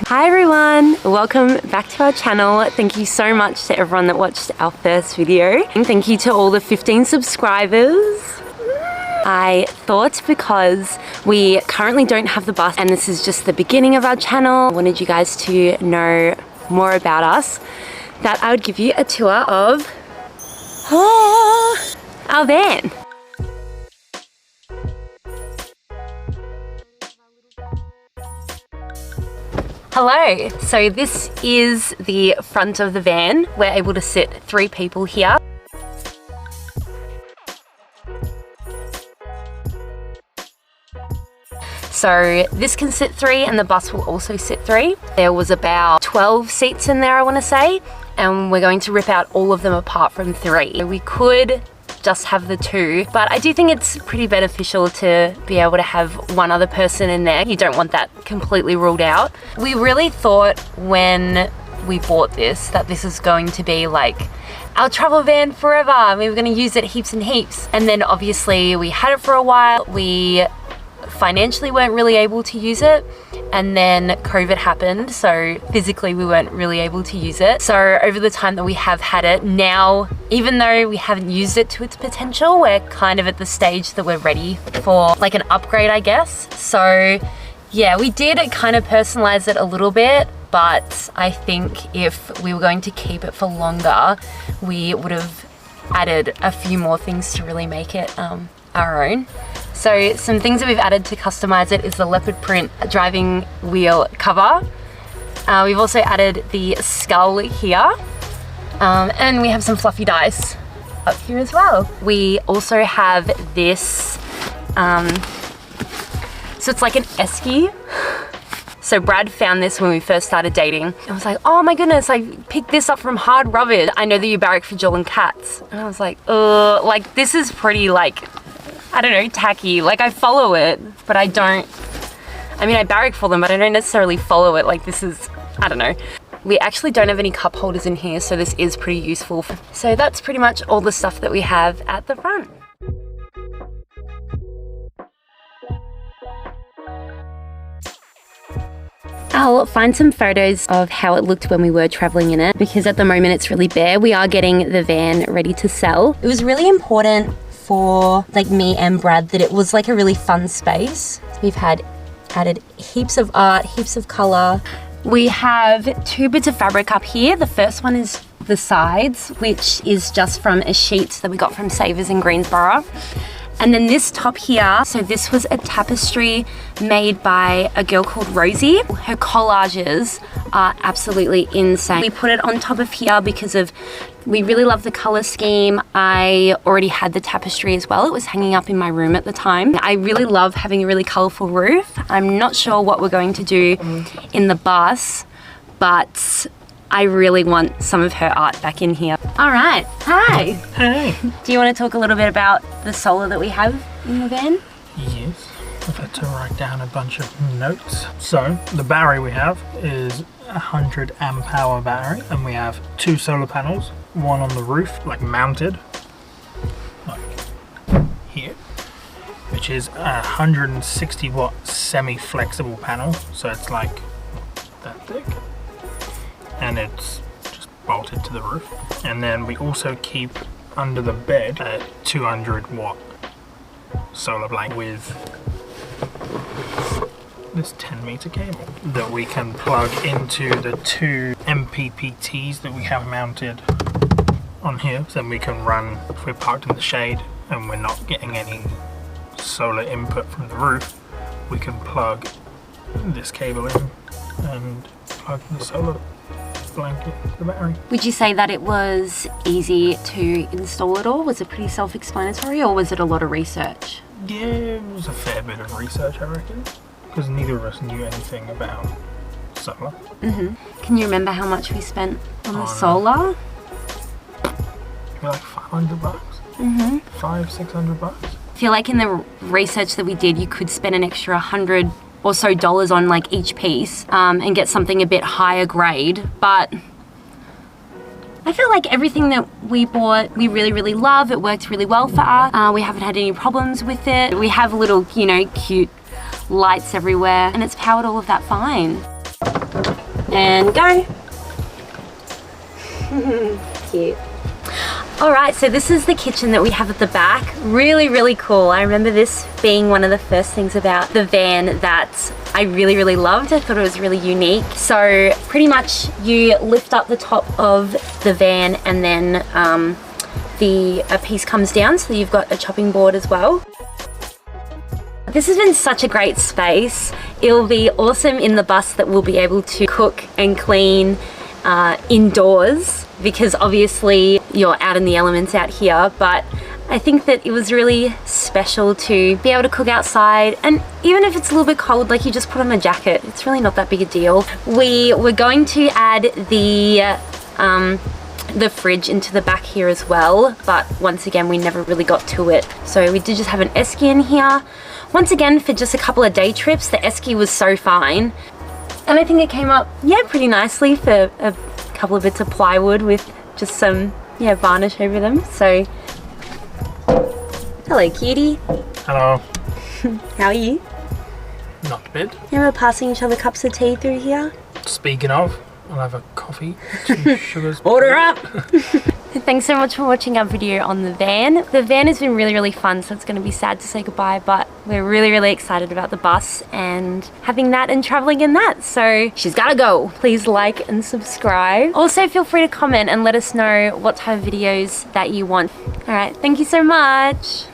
Hi everyone, welcome back to our channel. Thank you so much to everyone that watched our first video. And thank you to all the 15 subscribers. I thought because we currently don't have the bus and this is just the beginning of our channel, I wanted you guys to know more about us, that I would give you a tour of our van. Hello, so this is the front of the van. We're able to sit 3 people here. So this can sit 3 and the bus will also sit 3. There was about 12 seats in there, I want to say, and we're going to rip out all of them apart from 3. We could just have the 2, but I do think it's pretty beneficial to be able to have one other person in there. You don't want that completely ruled out. We really thought when we bought this that this is going to be like our travel van forever. We were going to use it heaps and heaps, and then obviously we had it for a while. We financially weren't really able to use it, and then COVID happened, so physically we weren't really able to use it. So over the time that we have had it now, even though we haven't used it to its potential, we're kind of at the stage that we're ready for like an upgrade, I guess. So yeah, we did kind of personalize it a little bit, but I think if we were going to keep it for longer, we would have added a few more things to really make it our own. So some things that we've added to customize it is the leopard print driving wheel cover. We've also added the skull here, and we have some fluffy dice up here as well. We also have this, so it's like an esky. So Brad found this when we first started dating. I was like, oh my goodness, I picked this up from Hard Rubbered. I know that you barrack for Joel and Cats. And I was like, like this is pretty like, I don't know, tacky. Like I follow it, but I don't, I mean I barrack for them, but I don't necessarily follow it. Like this is, I don't know. We actually don't have any cup holders in here, so this is pretty useful. So that's pretty much all the stuff that we have at the front. I'll find some photos of how it looked when we were traveling in it, because at the moment it's really bare. We are getting the van ready to sell. It was really important for like me and Brad that it was like a really fun space. We've added heaps of art, heaps of color. We have 2 bits of fabric up here. The first one is the sides, which is just from a sheet that we got from Savers in Greensboro. And then this top here, so this was a tapestry made by a girl called Rosie. Her collages are absolutely insane. We put it on top of here because we really love the color scheme. I already had the tapestry as well. It was hanging up in my room at the time. I really love having a really colorful roof. I'm not sure what we're going to do in the bus, but I really want some of her art back in here. All right, hi. Hey. Do you want to talk a little bit about the solar that we have in the van? Yes, I've had to write down a bunch of notes. So the battery we have is a 100 amp hour battery, and we have 2 solar panels, one on the roof, like mounted, like here, which is a 160 watt semi-flexible panel, so it's like that thick. And it's just bolted to the roof. And then we also keep under the bed a 200 watt solar blanket with this 10 meter cable that we can plug into the 2 MPPTs that we have mounted on here. So then we can run, if we're parked in the shade and we're not getting any solar input from the roof, we can plug this cable in and plug the solar blanket to the battery. Would you say that it was easy to install it all? Was it pretty self-explanatory, or was it a lot of research? Yeah, it was a fair bit of research, I reckon, because neither of us knew anything about solar. Can you remember how much we spent on the solar? Maybe like 500 bucks. 500-600 bucks. I feel like in the research that we did, you could spend an extra $100 or so on like each piece and get something a bit higher grade, but I feel like everything that we bought we really love. It worked really well for us. We haven't had any problems with it. We have little, you know, cute lights everywhere, and it's powered all of that fine. and go. Cute. Alright, so this is the kitchen that we have at the back. Really, really cool. I remember this being one of the first things about the van that I really, really loved. I thought it was really unique. So pretty much you lift up the top of the van and then a piece comes down, so you've got a chopping board as well. This has been such a great space. It'll be awesome in the bus that we'll be able to cook and clean indoors, because obviously you're out in the elements out here, but I think that it was really special to be able to cook outside, and even if it's a little bit cold, like, you just put on a jacket. It's really not that big a deal. We were going to add the fridge into the back here as well, but once again we never really got to it. So we did just have an esky in here. Once again, for just a couple of day trips, the esky was so fine. And I think it came up, yeah, pretty nicely for a couple of bits of plywood with just some, yeah, varnish over them. So, hello cutie. Hello. How are you? Not bad. Yeah, we're passing each other cups of tea through here. Speaking of, I'll have a coffee, 2 sugars. Order up! Thanks so much for watching our video on the van. The van has been really, really fun, so it's going to be sad to say goodbye, but we're really, really excited about the bus and having that and traveling in that. So she's gotta go. Please like and subscribe. Also, feel free to comment and let us know what type of videos that you want. All right, thank you so much.